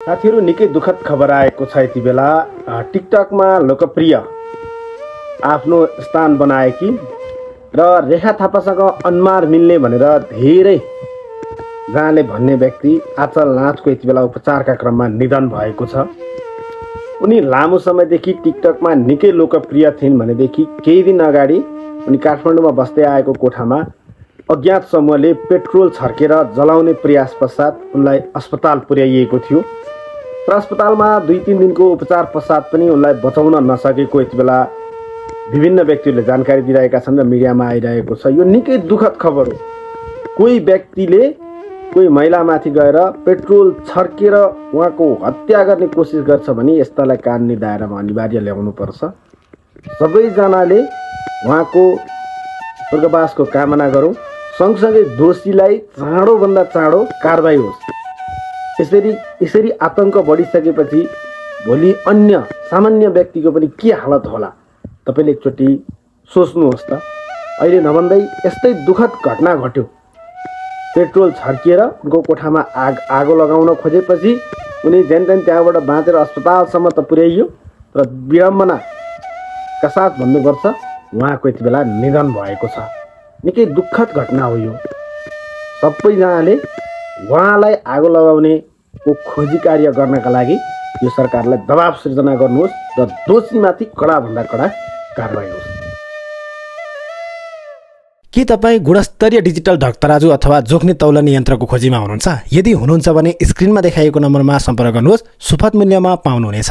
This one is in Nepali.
साथीहरु निकै दुःखद खबर आएको छ यति बेला। टिकटकमा लोकप्रिय आफ्नो स्थान बनाएकी र रेखा थापासँग अनुहार मिल्ने भनेर धेरै जनाले भन्ने व्यक्ति आचल नाचको यति बेला उपचारका क्रममा निधन भएको छ। उनी लामो समयदेखि टिकटकमा निकै लोकप्रिय थिइन् भनेदेखि केही दिन अगाडि उनी काठमाडौँमा बस्दै आएको कोठामा अज्ञात समूहले पेट्रोल छर्केर जलाउने प्रयास पश्चात उनलाई अस्पताल पुर्याइएको थियो र अस्पतालमा 2-3 दिनको उपचार पश्चात पनि उनलाई बचाउन नसकेको यति बेला विभिन्न व्यक्तिहरूले जानकारी दिइरहेका छन् र मिडियामा आइरहेको छ। यो निकै दुःखद खबर हो। कोही व्यक्तिले कोही महिलामाथि गएर पेट्रोल छर्केर उहाँको हत्या गर्ने कोसिस गर्छ भने यस्तालाई कानुनी दायरामा अनिवार्य ल्याउनुपर्छ। सबैजनाले उहाँको स्वर्गवासको कामना गरौँ। सँगसँगै दोषीलाई चाँडोभन्दा चाँडो कारबाही होस्। यसरी आतंक बढिसकेपछि भोलि अन्य सामान्य व्यक्तिको पनि के हालत होला तपाईले एकचोटि सोच्नुहोस् त। अहिले नभन्दै यस्तै दुःखद घटना घट्यो। पेट्रोल छर्किएर उनको कोठामा आगो लगाउन खोजेपछि उनी जेनतेन त्यहाँबाट बाँचेर अस्पतालसम्म त पुर्याइयो र विडम्बनाका साथ भन्नुपर्छ उहाँको यति बेला निधन भएको छ। निकै दुःखद घटना हो यो। सबैजनाले उहाँलाई आगो लगाउनेको खोजी कार्य गर्नका लागि यो सरकारलाई दबाब सृजना गर्नुहोस् र दोषीमाथि कडाभन्दा कडा कारबाही होस्। के तपाईँ गुणस्तरीय डिजिटल ढकतराजु अथवा जोख्ने तौलनी यन्त्रको खोजीमा हुनुहुन्छ? यदि हुनुहुन्छ भने स्क्रिनमा देखाइएको नम्बरमा सम्पर्क गर्नुहोस्। सुपथ मूल्यमा पाउनुहुनेछ।